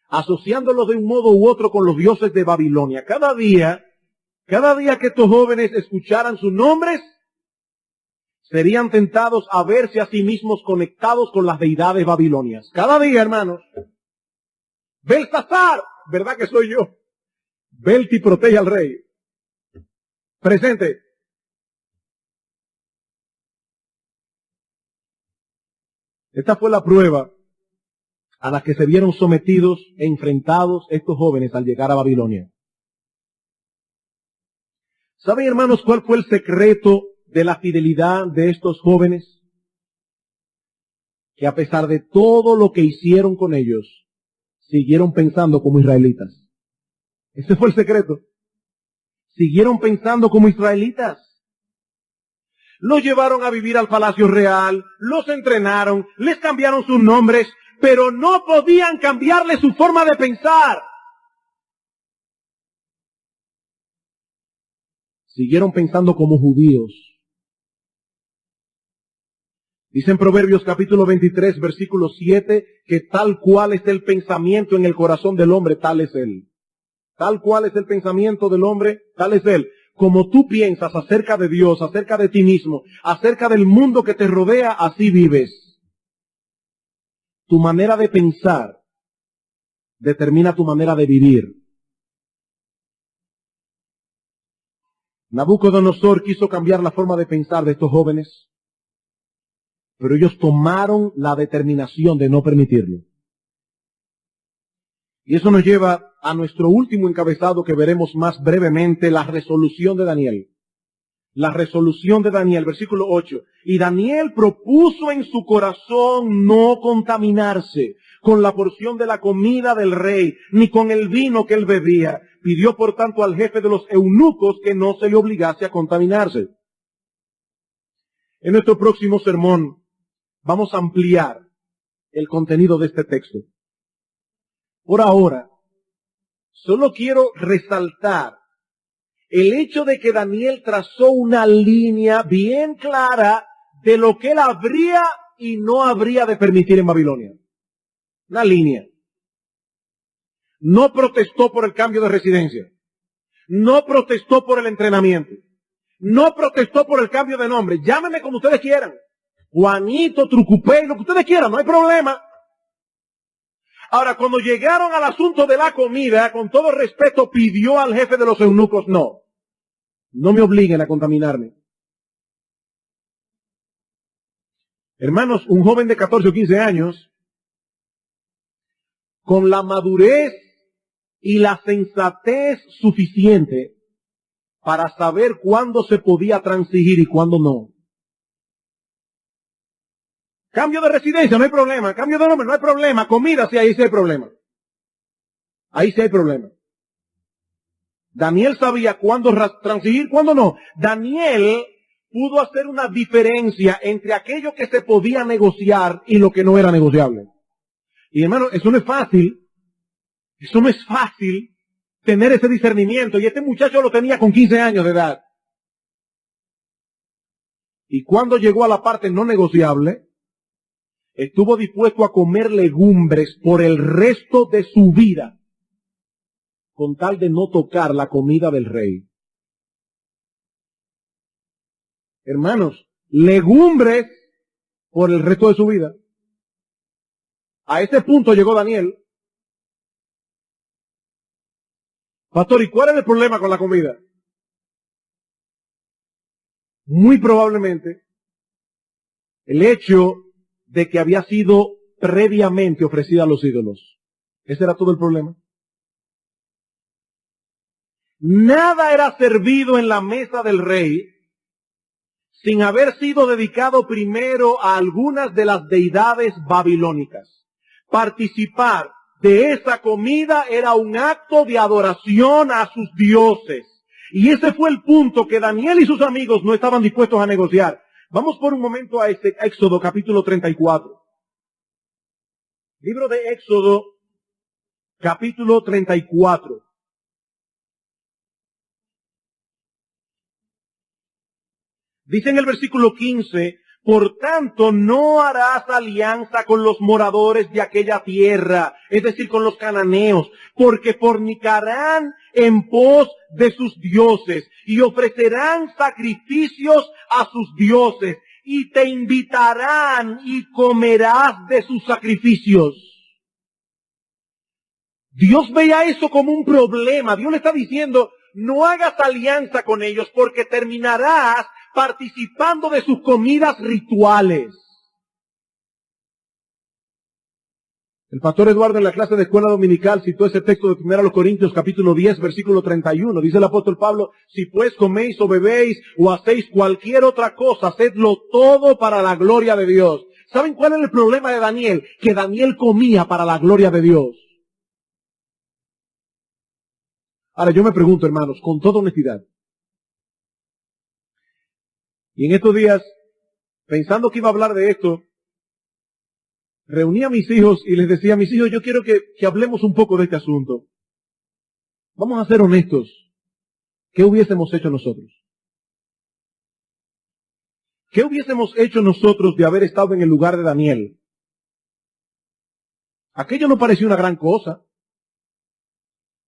[SPEAKER 1] asociándolos de un modo u otro con los dioses de Babilonia. Cada día que estos jóvenes escucharan sus nombres, serían tentados a verse a sí mismos conectados con las deidades babilonias. Cada día, hermanos. Belsasar, ¿verdad que soy yo? Belti protege al rey. Presente. Esta fue la prueba a la que se vieron sometidos e enfrentados estos jóvenes al llegar a Babilonia. ¿Saben, hermanos, cuál fue el secreto de la fidelidad de estos jóvenes? Que a pesar de todo lo que hicieron con ellos, siguieron pensando como israelitas. Ese fue el secreto. Siguieron pensando como israelitas. Los llevaron a vivir al palacio real, los entrenaron, les cambiaron sus nombres, pero no podían cambiarle su forma de pensar. Siguieron pensando como judíos. Dice en Proverbios capítulo 23, versículo 7, que tal cual es el pensamiento en el corazón del hombre, tal es él. Tal cual es el pensamiento del hombre, tal es él. Como tú piensas acerca de Dios, acerca de ti mismo, acerca del mundo que te rodea, así vives. Tu manera de pensar determina tu manera de vivir. Nabucodonosor quiso cambiar la forma de pensar de estos jóvenes, pero ellos tomaron la determinación de no permitirlo. Y eso nos lleva a nuestro último encabezado que veremos más brevemente, la resolución de Daniel. La resolución de Daniel, versículo 8. Y Daniel propuso en su corazón no contaminarse con la porción de la comida del rey, ni con el vino que él bebía. Pidió por tanto al jefe de los eunucos que no se le obligase a contaminarse. En nuestro próximo sermón vamos a ampliar el contenido de este texto. Por ahora, solo quiero resaltar el hecho de que Daniel trazó una línea bien clara de lo que él habría y no habría de permitir en Babilonia. Una línea. No protestó por el cambio de residencia. No protestó por el entrenamiento. No protestó por el cambio de nombre. Llámenme como ustedes quieran. Juanito, Trucupé, lo que ustedes quieran, no hay problema. Ahora, cuando llegaron al asunto de la comida, con todo respeto, pidió al jefe de los eunucos, no me obliguen a contaminarme. Hermanos, un joven de 14 o 15 años, con la madurez y la sensatez suficiente para saber cuándo se podía transigir y cuándo no. Cambio de residencia, no hay problema. Cambio de nombre, no hay problema. Comida, sí, ahí sí hay problema. Ahí sí hay problema. Daniel sabía cuándo transigir, cuándo no. Daniel pudo hacer una diferencia entre aquello que se podía negociar y lo que no era negociable. Y hermano, eso no es fácil. Eso no es fácil tener ese discernimiento. Y este muchacho lo tenía con 15 años de edad. Y cuando llegó a la parte no negociable, estuvo dispuesto a comer legumbres por el resto de su vida, con tal de no tocar la comida del rey. Hermanos, legumbres por el resto de su vida. A ese punto llegó Daniel. Pastor, ¿y cuál es el problema con la comida? Muy probablemente el hecho de que había sido previamente ofrecida a los ídolos. Ese era todo el problema. Nada era servido en la mesa del rey sin haber sido dedicado primero a algunas de las deidades babilónicas. Participar de esa comida era un acto de adoración a sus dioses. Y ese fue el punto que Daniel y sus amigos no estaban dispuestos a negociar. Vamos por un momento a Éxodo capítulo 34. Libro de Éxodo capítulo 34. Dice en el versículo 15, por tanto no harás alianza con los moradores de aquella tierra, es decir, con los cananeos, porque fornicarán en pos de sus dioses y ofrecerán sacrificios a sus dioses y te invitarán y comerás de sus sacrificios. Dios veía eso como un problema. Dios le está diciendo, no hagas alianza con ellos porque terminarás participando de sus comidas rituales. El pastor Eduardo en la clase de escuela dominical citó ese texto de 1 Corintios capítulo 10 versículo 31. Dice el apóstol Pablo, si pues coméis o bebéis o hacéis cualquier otra cosa, hacedlo todo para la gloria de Dios. ¿Saben cuál era el problema de Daniel? Que Daniel comía para la gloria de Dios. Ahora yo me pregunto, hermanos, con toda honestidad, y en estos días, pensando que iba a hablar de esto, reuní a mis hijos y les decía, mis hijos, yo quiero que hablemos un poco de este asunto. Vamos a ser honestos. ¿Qué hubiésemos hecho nosotros? ¿Qué hubiésemos hecho nosotros de haber estado en el lugar de Daniel? Aquello no pareció una gran cosa.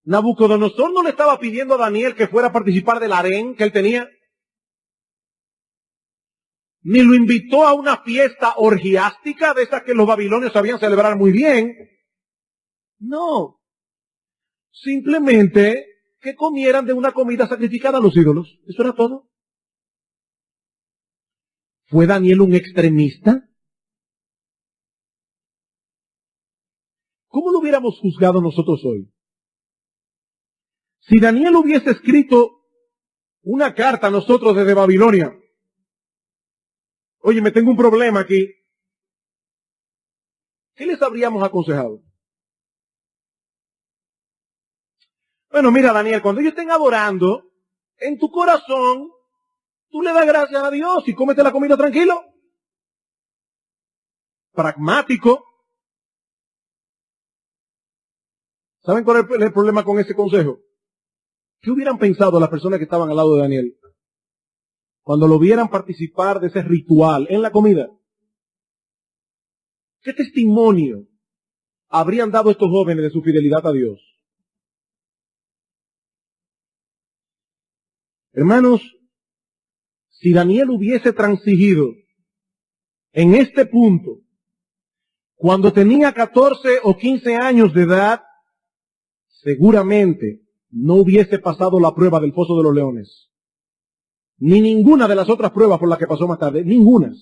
[SPEAKER 1] Nabucodonosor no le estaba pidiendo a Daniel que fuera a participar del harén que él tenía. Ni lo invitó a una fiesta orgiástica de esas que los babilonios sabían celebrar muy bien. No. Simplemente que comieran de una comida sacrificada a los ídolos. Eso era todo. ¿Fue Daniel un extremista? ¿Cómo lo hubiéramos juzgado nosotros hoy? Si Daniel hubiese escrito una carta a nosotros desde Babilonia, oye, me tengo un problema aquí, ¿qué les habríamos aconsejado? Bueno, mira, Daniel, cuando ellos estén adorando, en tu corazón, tú le das gracias a Dios y cómete la comida tranquilo. Pragmático. ¿Saben cuál es el problema con ese consejo? ¿Qué hubieran pensado las personas que estaban al lado de Daniel cuando lo vieran participar de ese ritual en la comida? ¿Qué testimonio habrían dado estos jóvenes de su fidelidad a Dios? Hermanos, si Daniel hubiese transigido en este punto, cuando tenía 14 o 15 años de edad, seguramente no hubiese pasado la prueba del foso de los leones. Ni ninguna de las otras pruebas por las que pasó más tarde, ninguna.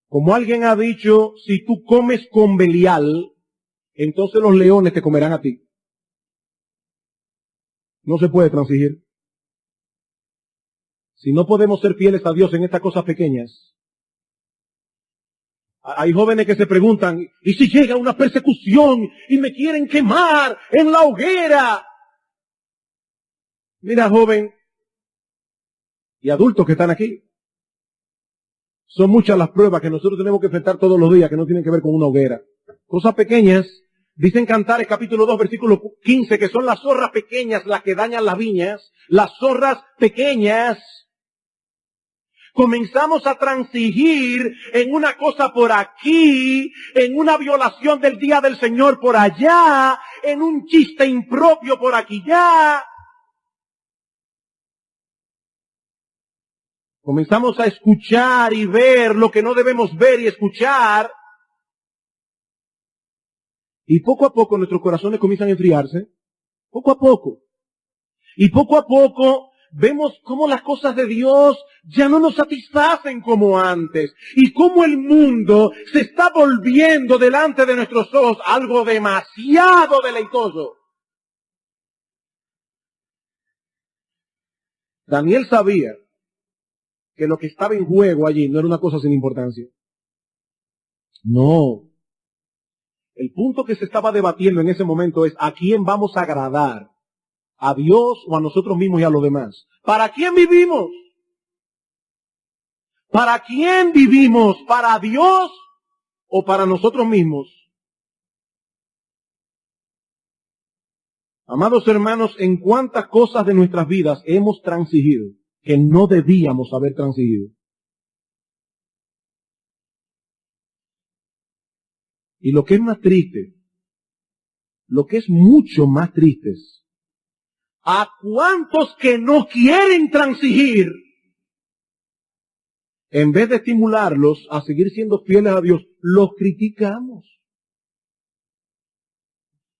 [SPEAKER 1] Como alguien ha dicho, si tú comes con Belial, entonces los leones te comerán a ti. No se puede transigir. Si no podemos ser fieles a Dios en estas cosas pequeñas. Hay jóvenes que se preguntan, ¿y si llega una persecución y me quieren quemar en la hoguera? Mira, joven, y adultos que están aquí, son muchas las pruebas que nosotros tenemos que enfrentar todos los días que no tienen que ver con una hoguera. Cosas pequeñas, dicen Cantares capítulo 2 versículo 15, que son las zorras pequeñas las que dañan las viñas, las zorras pequeñas. Comenzamos a transigir en una cosa por aquí, en una violación del día del Señor por allá, en un chiste impropio por aquí ya. Comenzamos a escuchar y ver lo que no debemos ver y escuchar. Y poco a poco nuestros corazones comienzan a enfriarse. Poco a poco. Y poco a poco vemos cómo las cosas de Dios ya no nos satisfacen como antes. Y cómo el mundo se está volviendo delante de nuestros ojos algo demasiado deleitoso. Daniel sabía que lo que estaba en juego allí no era una cosa sin importancia. No. El punto que se estaba debatiendo en ese momento es: ¿a quién vamos a agradar? ¿A Dios o a nosotros mismos y a los demás? ¿Para quién vivimos? ¿Para quién vivimos? ¿Para Dios o para nosotros mismos? Amados hermanos, ¿en cuántas cosas de nuestras vidas hemos transigido que no debíamos haber transigido? Y lo que es más triste, lo que es mucho más triste es: ¿a cuántos que no quieren transigir, en vez de estimularlos a seguir siendo fieles a Dios, los criticamos?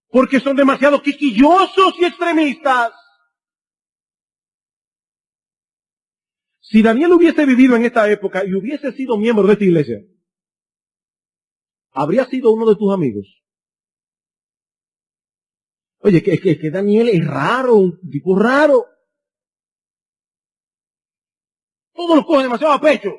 [SPEAKER 1] Porque son demasiado quisquillosos y extremistas. Si Daniel hubiese vivido en esta época y hubiese sido miembro de esta iglesia, ¿habría sido uno de tus amigos? Oye, que Daniel es raro, un tipo raro. Todos los cogen demasiado a pecho.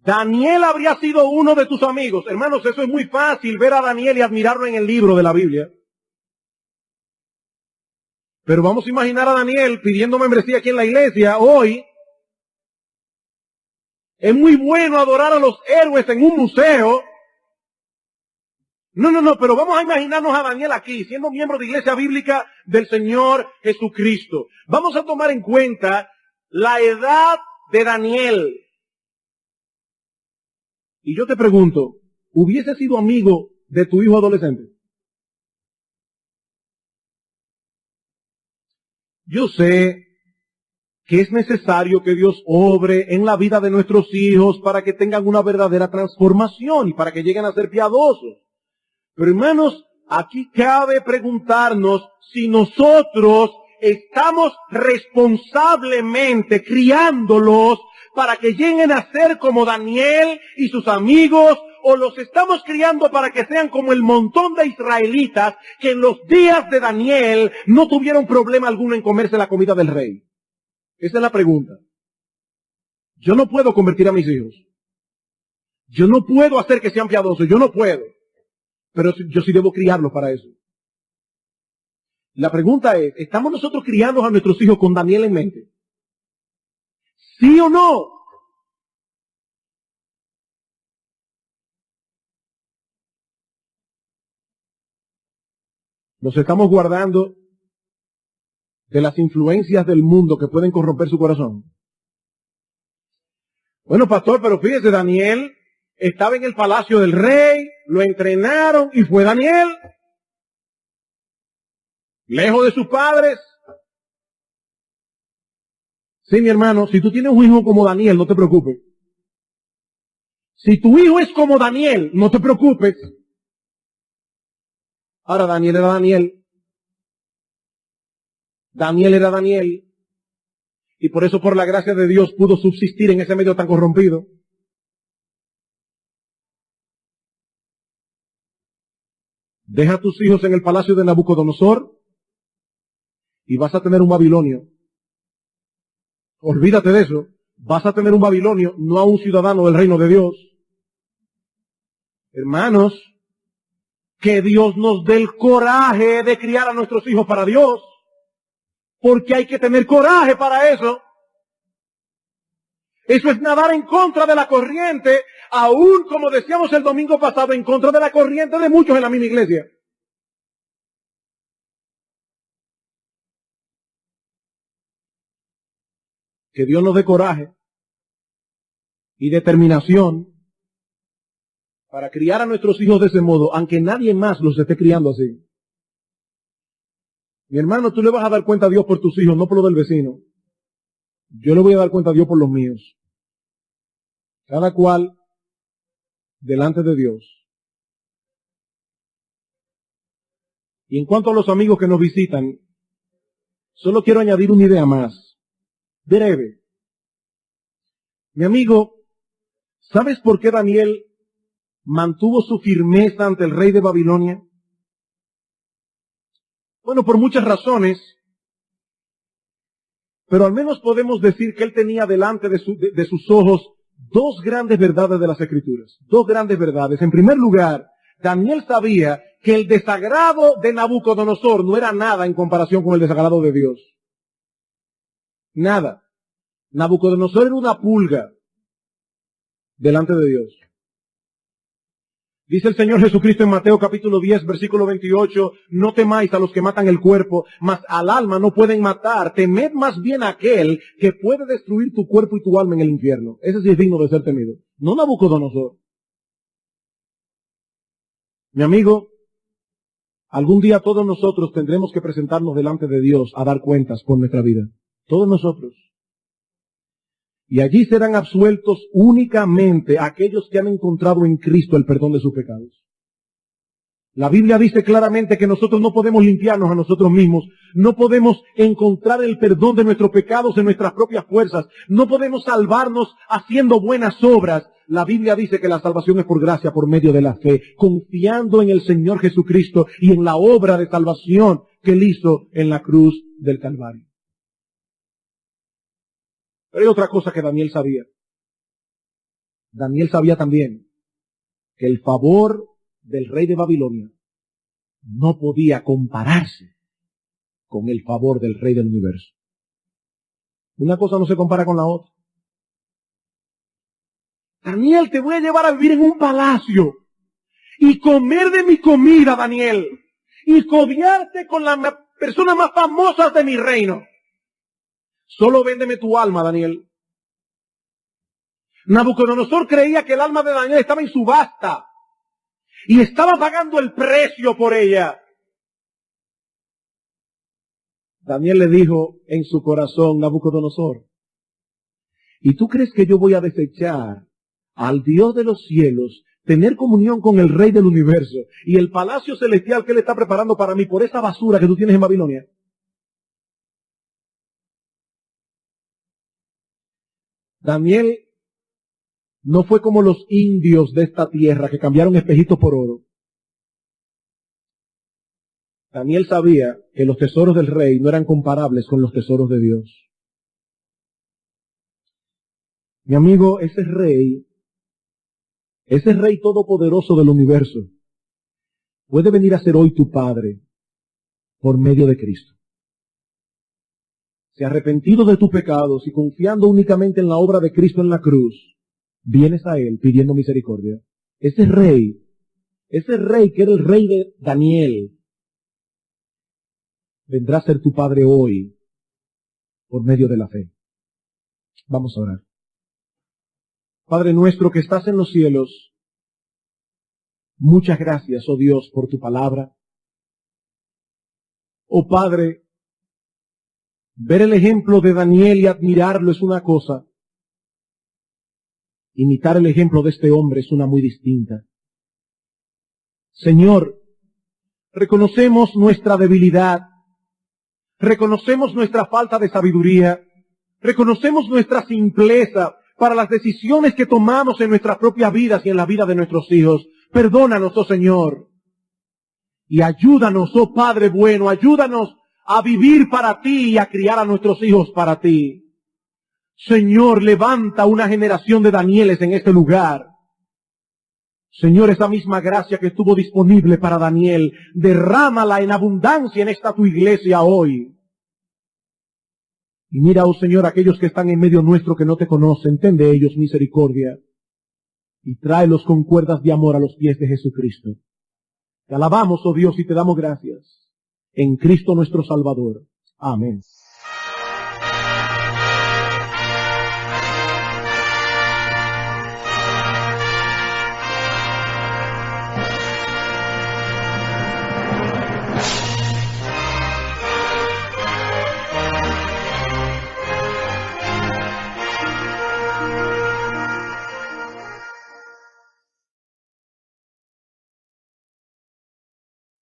[SPEAKER 1] Daniel habría sido uno de tus amigos. Hermanos, eso es muy fácil, ver a Daniel y admirarlo en el libro de la Biblia. Pero vamos a imaginar a Daniel pidiendo membresía aquí en la iglesia hoy. Es muy bueno adorar a los héroes en un museo. No, pero vamos a imaginarnos a Daniel aquí, siendo miembro de Iglesia Bíblica del Señor Jesucristo. Vamos a tomar en cuenta la edad de Daniel. Y yo te pregunto, ¿hubiese sido amigo de tu hijo adolescente? Yo sé que es necesario que Dios obre en la vida de nuestros hijos para que tengan una verdadera transformación y para que lleguen a ser piadosos. Pero hermanos, aquí cabe preguntarnos si nosotros estamos responsablemente criándolos para que lleguen a ser como Daniel y sus amigos, o los estamos criando para que sean como el montón de israelitas que en los días de Daniel no tuvieron problema alguno en comerse la comida del rey. Esa es la pregunta. Yo no puedo convertir a mis hijos. Yo no puedo hacer que sean piadosos. Yo no puedo. Pero yo sí debo criarlos para eso. La pregunta es: ¿estamos nosotros criando a nuestros hijos con Daniel en mente? ¿Sí o no? Nos estamos guardando de las influencias del mundo que pueden corromper su corazón. Bueno, pastor, pero fíjese, Daniel estaba en el palacio del rey, lo entrenaron y fue Daniel, lejos de sus padres. Sí, mi hermano, si tú tienes un hijo como Daniel, no te preocupes. Si tu hijo es como Daniel, no te preocupes. Ahora, Daniel era Daniel. Daniel era Daniel. Y por eso, por la gracia de Dios, pudo subsistir en ese medio tan corrompido. Deja a tus hijos en el palacio de Nabucodonosor y vas a tener un babilonio. Olvídate de eso. Vas a tener un babilonio, no a un ciudadano del reino de Dios. Hermanos, que Dios nos dé el coraje de criar a nuestros hijos para Dios. Porque hay que tener coraje para eso. Eso es nadar en contra de la corriente, aún como decíamos el domingo pasado, en contra de la corriente de muchos en la misma iglesia. Que Dios nos dé coraje y determinación para criar a nuestros hijos de ese modo, aunque nadie más los esté criando así. Mi hermano, tú le vas a dar cuenta a Dios por tus hijos, no por lo del vecino. Yo le voy a dar cuenta a Dios por los míos. Cada cual delante de Dios. Y en cuanto a los amigos que nos visitan, solo quiero añadir una idea más. Breve. Mi amigo, ¿sabes por qué Daniel mantuvo su firmeza ante el rey de Babilonia? Bueno, por muchas razones, pero al menos podemos decir que él tenía delante de sus ojos dos grandes verdades de las Escrituras. Dos grandes verdades. En primer lugar, Daniel sabía que el desagrado de Nabucodonosor no era nada en comparación con el desagrado de Dios. Nada. Nabucodonosor era una pulga delante de Dios. Dice el Señor Jesucristo en Mateo capítulo 10, versículo 28, no temáis a los que matan el cuerpo, mas al alma no pueden matar. Temed más bien a aquel que puede destruir tu cuerpo y tu alma en el infierno. Ese sí es digno de ser temido. No Nabucodonosor. Mi amigo, algún día todos nosotros tendremos que presentarnos delante de Dios a dar cuentas por nuestra vida. Todos nosotros. Y allí serán absueltos únicamente aquellos que han encontrado en Cristo el perdón de sus pecados. La Biblia dice claramente que nosotros no podemos limpiarnos a nosotros mismos, no podemos encontrar el perdón de nuestros pecados en nuestras propias fuerzas, no podemos salvarnos haciendo buenas obras. La Biblia dice que la salvación es por gracia, por medio de la fe, confiando en el Señor Jesucristo y en la obra de salvación que Él hizo en la cruz del Calvario. Pero hay otra cosa que Daniel sabía. Daniel sabía también que el favor del rey de Babilonia no podía compararse con el favor del rey del universo. Una cosa no se compara con la otra. Daniel, te voy a llevar a vivir en un palacio y comer de mi comida, Daniel, y codearte con las personas más famosas de mi reino. Solo véndeme tu alma, Daniel. Nabucodonosor creía que el alma de Daniel estaba en subasta y estaba pagando el precio por ella. Daniel le dijo en su corazón, Nabucodonosor, ¿y tú crees que yo voy a desechar al Dios de los cielos, tener comunión con el Rey del universo y el palacio celestial que Él está preparando para mí por esa basura que tú tienes en Babilonia? Daniel no fue como los indios de esta tierra que cambiaron espejitos por oro. Daniel sabía que los tesoros del rey no eran comparables con los tesoros de Dios. Mi amigo, ese rey todopoderoso del universo, puede venir a ser hoy tu Padre por medio de Cristo. Si arrepentido de tus pecados y confiando únicamente en la obra de Cristo en la cruz, vienes a Él pidiendo misericordia. Ese rey que era el rey de Daniel, vendrá a ser tu Padre hoy por medio de la fe. Vamos a orar. Padre nuestro que estás en los cielos, muchas gracias, oh Dios, por tu palabra. Oh Padre, ver el ejemplo de Daniel y admirarlo es una cosa. Imitar el ejemplo de este hombre es una muy distinta. Señor, reconocemos nuestra debilidad, reconocemos nuestra falta de sabiduría, reconocemos nuestra simpleza para las decisiones que tomamos en nuestras propias vidas y en la vida de nuestros hijos. Perdónanos, oh Señor, y ayúdanos, oh Padre bueno, ayúdanos a vivir para ti y a criar a nuestros hijos para ti. Señor, levanta una generación de Danieles en este lugar. Señor, esa misma gracia que estuvo disponible para Daniel, derrámala en abundancia en esta tu iglesia hoy. Y mira, oh Señor, aquellos que están en medio nuestro que no te conocen, ten de ellos misericordia y tráelos con cuerdas de amor a los pies de Jesucristo. Te alabamos, oh Dios, y te damos gracias en Cristo nuestro Salvador. Amén.